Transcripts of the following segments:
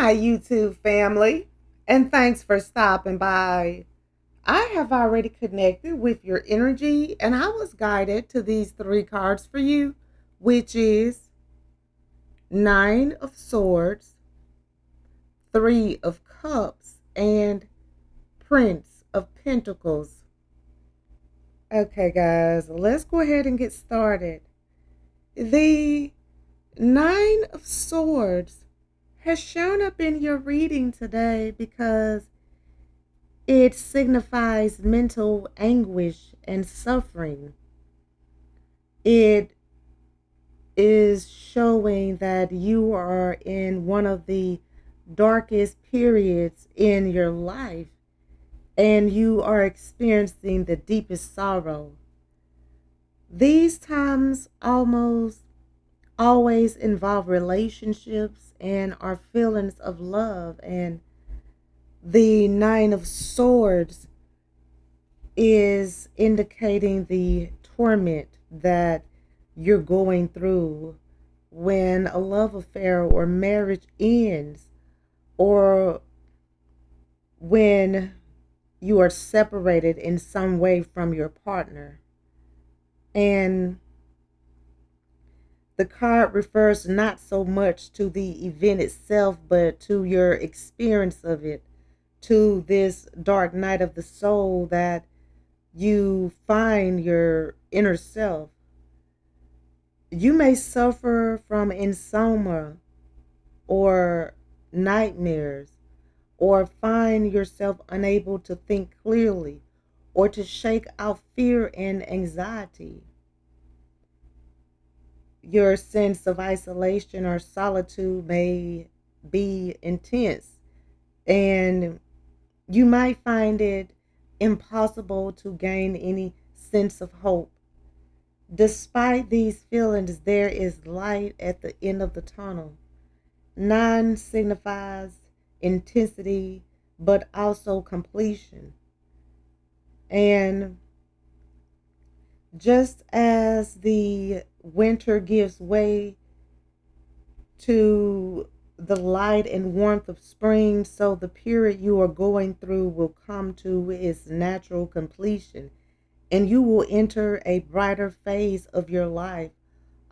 my YouTube family, and thanks for stopping by. I have already connected with your energy, and I was guided to these three cards for you, which is Nine of Swords, Three of Cups, and Prince of Pentacles. Okay, guys, let's go ahead and get started. The Nine of Swords has shown up in your reading today because it signifies mental anguish and suffering. It is showing that you are in one of the darkest periods in your life and you are experiencing the deepest sorrow. These times almost always involve relationships and our feelings of love, and the Nine of Swords is indicating the torment that you're going through when a love affair or marriage ends, or when you are separated in some way from your partner. And the card refers not so much to the event itself, but to your experience of it, to this dark night of the soul that you find your inner self. You may suffer from insomnia or nightmares, or find yourself unable to think clearly, or to shake out fear and anxiety. Your sense of isolation or solitude may be intense, and you might find it impossible to gain any sense of hope. Despite these feelings, there is light at the end of the tunnel. Nine signifies intensity, but also completion. And just as the winter gives way to the light and warmth of spring, so the period you are going through will come to its natural completion, and you will enter a brighter phase of your life.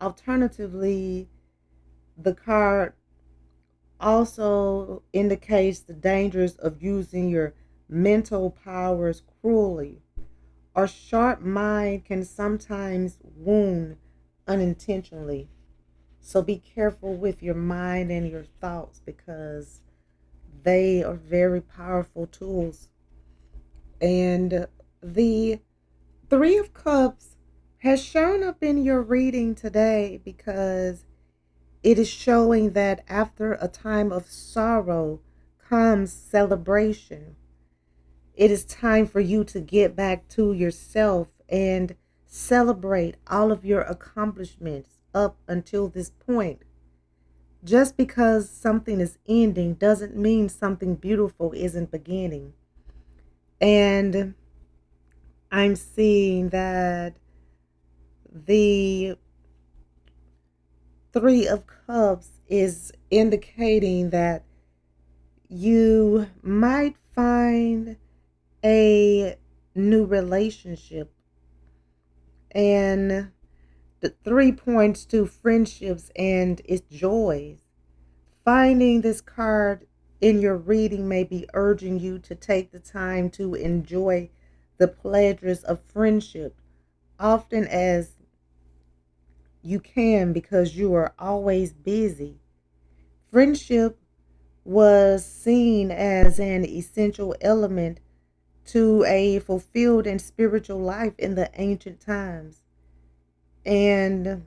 Alternatively, the card also indicates the dangers of using your mental powers cruelly. Our sharp mind can sometimes wound unintentionally. So be careful with your mind and your thoughts because they are very powerful tools. And the Three of Cups has shown up in your reading today because it is showing that after a time of sorrow comes celebration. It is time for you to get back to yourself and celebrate all of your accomplishments up until this point. Just because something is ending doesn't mean something beautiful isn't beginning. And I'm seeing that the Three of Cups is indicating that you might find a new relationship, and the three points to friendships and its joys. Finding this card in your reading may be urging you to take the time to enjoy the pleasures of friendship often as you can because you are always busy. Friendship was seen as an essential element to a fulfilled and spiritual life in the ancient times. And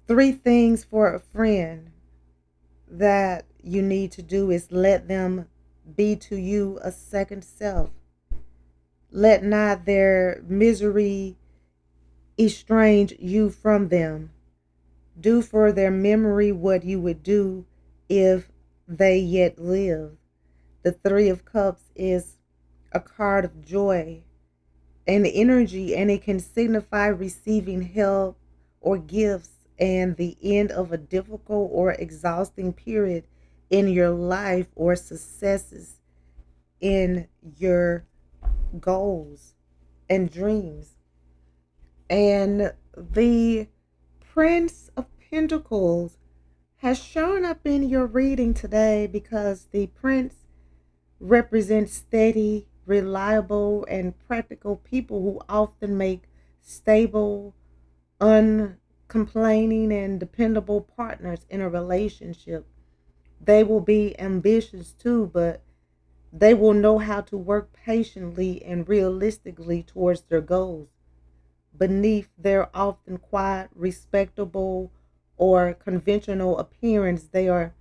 three things for a friend that you need to do is let them be to you a second self. Let not their misery estrange you from them. Do for their memory what you would do if they yet live. The Three of Cups is a card of joy and energy, and it can signify receiving help or gifts and the end of a difficult or exhausting period in your life or successes in your goals and dreams. And the Prince of Pentacles has shown up in your reading today because the Prince represents steady, reliable, and practical people who often make stable, uncomplaining, and dependable partners in a relationship. They will be ambitious too, but they will know how to work patiently and realistically towards their goals. Beneath their often quiet, respectable, or conventional appearance, they are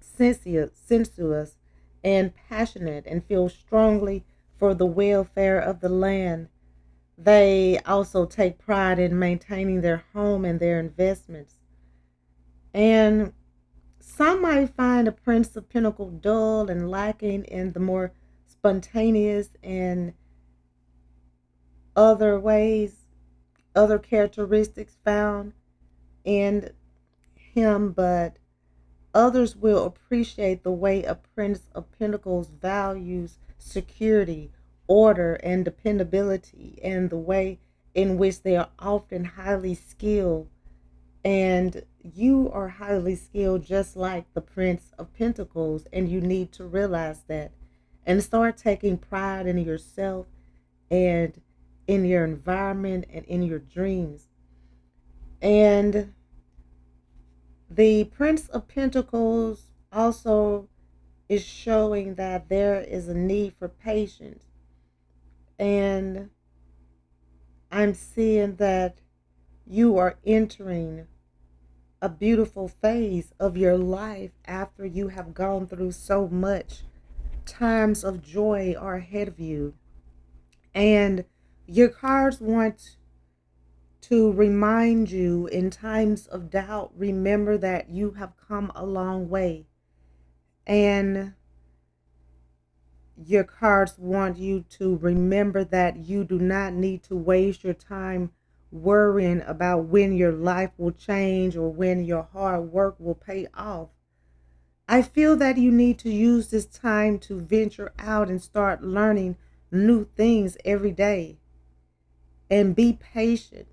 sensuous and passionate and feel strongly for the welfare of the land. They also take pride in maintaining their home and their investments. And some might find a Prince of Pentacles dull and lacking in the more spontaneous and other ways, other characteristics found in him, but others will appreciate the way a Prince of Pentacles values security, order, and dependability, and the way in which they are often highly skilled. And you are highly skilled just like the Prince of Pentacles, and you need to realize that and start taking pride in yourself and in your environment and in your dreams. And the Prince of Pentacles also is showing that there is a need for patience. And I'm seeing that you are entering a beautiful phase of your life after you have gone through so much. Times of joy are ahead of you. And your cards want to remind you in times of doubt, remember that you have come a long way. And your cards want you to remember that you do not need to waste your time worrying about when your life will change or when your hard work will pay off. I feel that you need to use this time to venture out and start learning new things every day and be patient.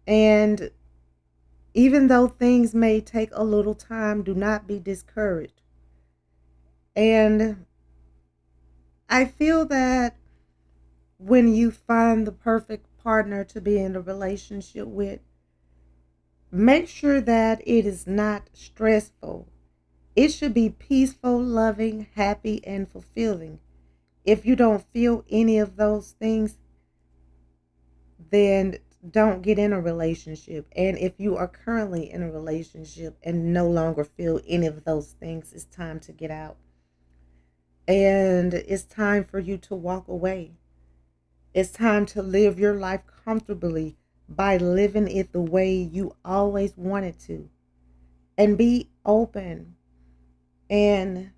And even though things may take a little time, do not be discouraged. And I feel that when you find the perfect partner to be in a relationship with, make sure that it is not stressful. It should be peaceful, loving, happy, and fulfilling. If you don't feel any of those things, then don't get in a relationship. And if you are currently in a relationship and no longer feel any of those things, it's time to get out. And it's time for you to walk away. It's time to live your life comfortably by living it the way you always wanted to. And be open and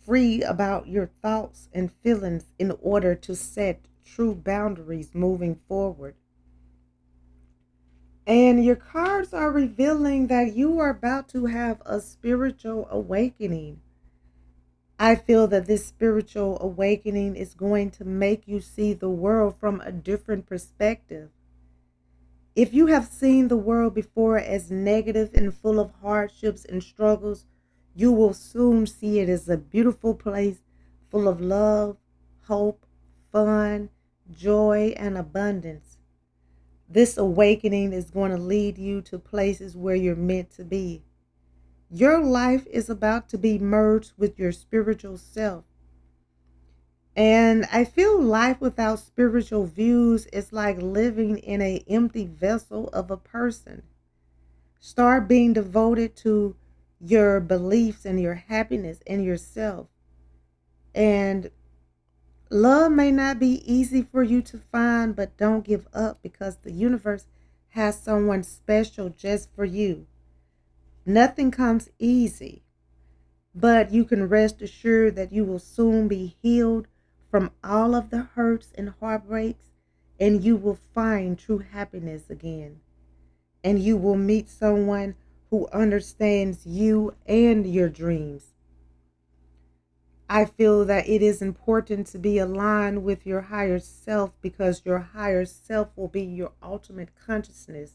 free about your thoughts and feelings in order to set true boundaries moving forward. And your cards are revealing that you are about to have a spiritual awakening. I feel that this spiritual awakening is going to make you see the world from a different perspective. If you have seen the world before as negative and full of hardships and struggles, you will soon see it as a beautiful place full of love, hope, fun, joy, and abundance. This awakening is going to lead you to places where you're meant to be. Your life is about to be merged with your spiritual self. And I feel life without spiritual views is like living in an empty vessel of a person. Start being devoted to your beliefs and your happiness and yourself. And love may not be easy for you to find, but don't give up because the universe has someone special just for you. Nothing comes easy, but you can rest assured that you will soon be healed from all of the hurts and heartbreaks, and you will find true happiness again. And you will meet someone who understands you and your dreams. I feel that it is important to be aligned with your higher self because your higher self will be your ultimate consciousness.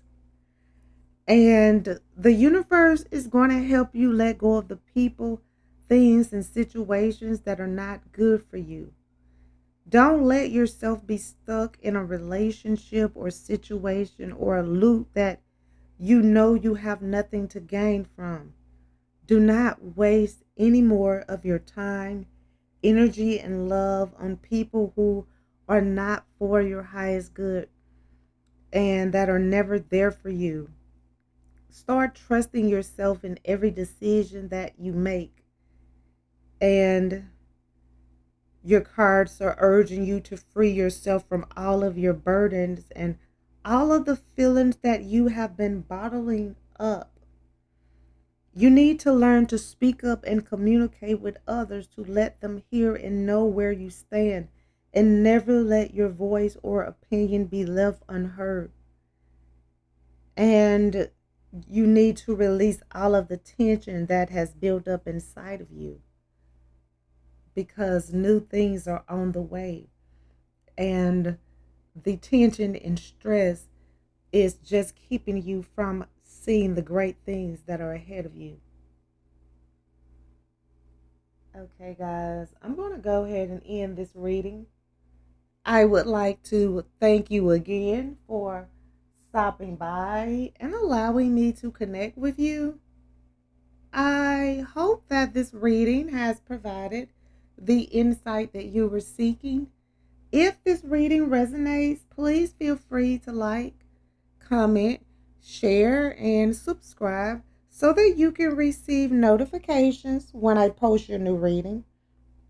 And the universe is going to help you let go of the people, things, and situations that are not good for you. Don't let yourself be stuck in a relationship or situation or a loop that you know you have nothing to gain from. Do not waste any more of your time, energy, and love on people who are not for your highest good and that are never there for you. Start trusting yourself in every decision that you make. And your cards are urging you to free yourself from all of your burdens and all of the feelings that you have been bottling up. You need to learn to speak up and communicate with others to let them hear and know where you stand, and never let your voice or opinion be left unheard. And you need to release all of the tension that has built up inside of you because new things are on the way. And the tension and stress is just keeping you from seeing the great things that are ahead of you. Okay, guys, I'm going to go ahead and end this reading. I would like to thank you again for stopping by and allowing me to connect with you. I hope that this reading has provided the insight that you were seeking. If this reading resonates, please feel free to like, comment, share, and subscribe so that you can receive notifications when I post your new reading.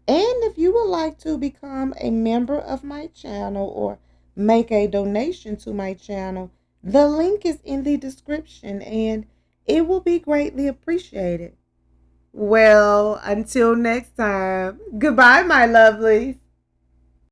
And if you would like to become a member of my channel or make a donation to my channel, the link is in the description and it will be greatly appreciated. Well, until next time, goodbye, my lovelies.